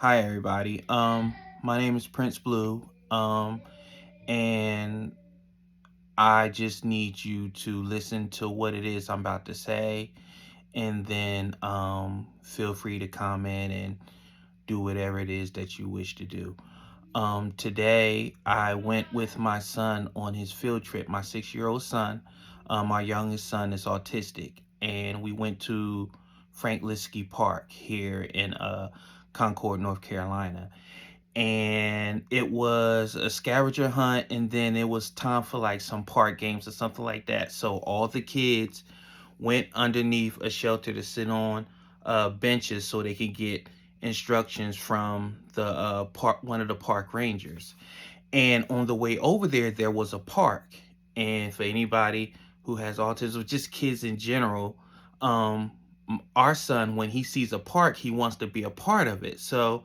Hi everybody. My name is Prince Blue. And I just need you to listen to what it is I'm about to say, and then feel free to comment and do whatever it is that you wish to do. Today I went with my son on his field trip. My 6-year-old son, my youngest son is autistic, and we went to Frank Liskey Park here in Concord, North Carolina, and it was a scavenger hunt, and then it was time for like some park games or something like that. So all the kids went underneath a shelter to sit on benches so they could get instructions from the park, one of the park rangers. And on the way over there was a park. And for anybody who has autism, just kids in general, um our son, when he sees a park, he wants to be a part of it. So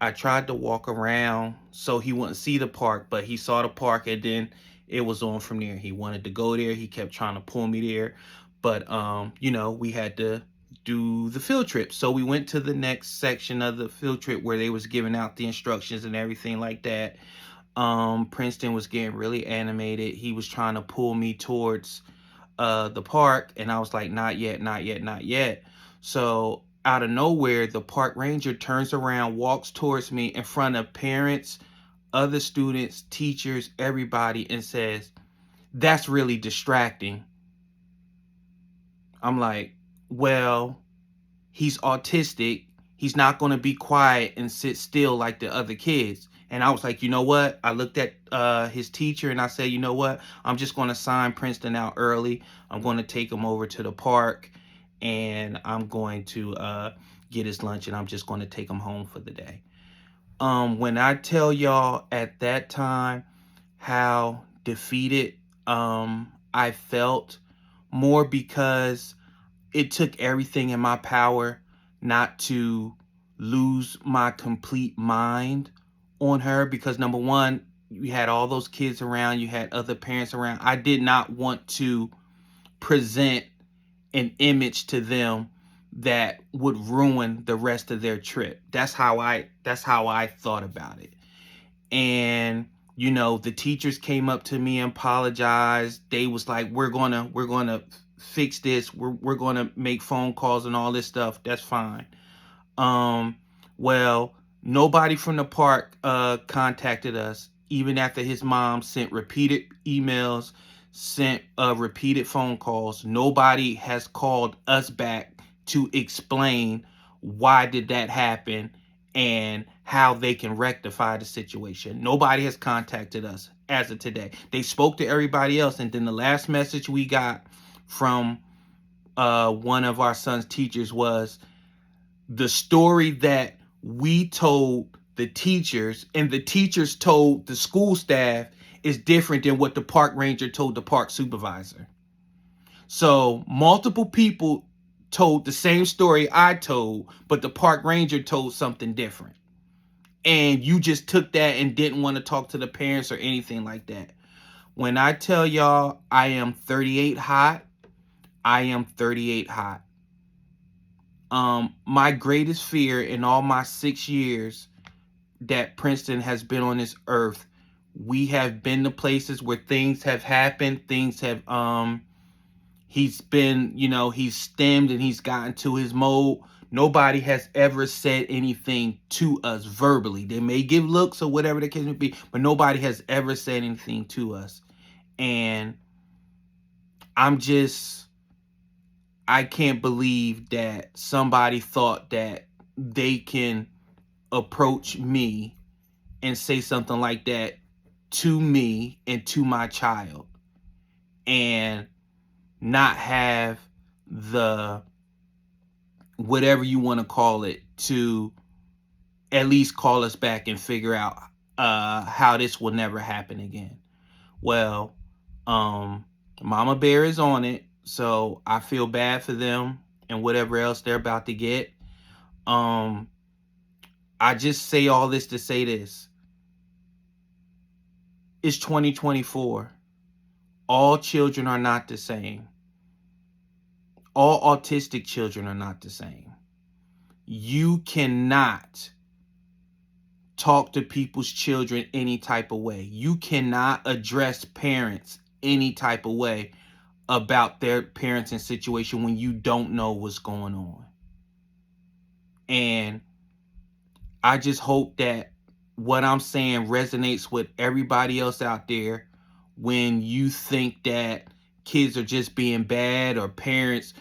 I tried to walk around so he wouldn't see the park, but he saw the park, and then it was on from there. He wanted to go there. He kept trying to pull me there. But we had to do the field trip. So we went to the next section of the field trip where they was giving out the instructions and everything like that. Princeton was getting really animated. He was trying to pull me towards the park, and I was like, not yet, not yet, not yet. So out of nowhere, the park ranger turns around, walks towards me in front of parents, other students, teachers, everybody, and says, "That's really distracting." I'm like, well, he's autistic. He's not going to be quiet and sit still like the other kids. And I was like, you know what? I looked at his teacher and I said, you know what? I'm just going to sign Princeton out early. I'm going to take him over to the park, and I'm going to get his lunch, and I'm just going to take him home for the day. When I tell y'all at that time how defeated I felt, more because it took everything in my power not to lose my complete mind on her, because number one, you had all those kids around, you had other parents around. I did not want to present an image to them that would ruin the rest of their trip. That's how I thought about it. And the teachers came up to me and apologized. They was like, we're gonna fix this. We're gonna make phone calls and all this stuff. That's fine. um well, nobody from the park contacted us, even after his mom sent repeated emails, sent repeated phone calls. Nobody has called us back to explain why did that happen and how they can rectify the situation. Nobody has contacted us as of today. They spoke to everybody else, and then the last message we got from one of our son's teachers was, the story that we told the teachers and the teachers told the school staff is different than what the park ranger told the park supervisor. So multiple people told the same story I told, but the park ranger told something different. And you just took that and didn't want to talk to the parents or anything like that. When I tell y'all I am 38 hot, I am 38 hot. My greatest fear in all my 6 years that Princeton has been on this earth, we have been to places where things have happened, things have he's been, he's stemmed and he's gotten to his mode. Nobody has ever said anything to us verbally. They may give looks or whatever the case may be, but nobody has ever said anything to us. And I'm just, I can't believe that somebody thought that they can approach me and say something like that to me and to my child, and not have the, whatever you want to call it, to at least call us back and figure out how this will never happen again. Well, um Mama Bear is on it, so I feel bad for them and whatever else they're about to get. um I just say all this to say this: it's 2024. All children are not the same. All autistic children are not the same. You cannot talk to people's children any type of way. You cannot address parents any type of way about their parenting situation when you don't know what's going on. And I just hope that what I'm saying resonates with everybody else out there when you think that kids are just being bad or parents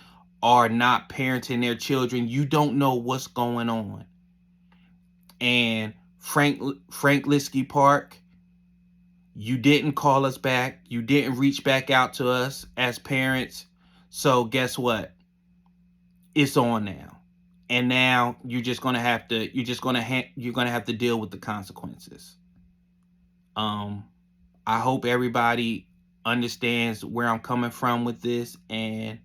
are not parenting their children. You don't know what's going on. And Frank Liskey Park, you didn't call us back. You didn't reach back out to us as parents. So guess what? It's on now. And now you're gonna have to deal with the consequences. Um, I hope everybody understands where I'm coming from with this, and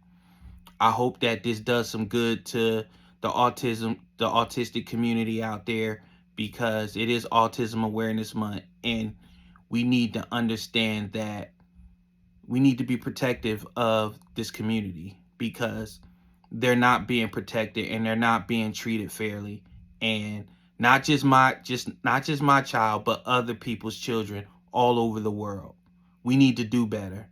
I hope that this does some good to the autistic community out there, because it is Autism Awareness Month, and we need to understand that we need to be protective of this community, because they're not being protected and they're not being treated fairly. And not just my child, but other people's children all over the world. We need to do better.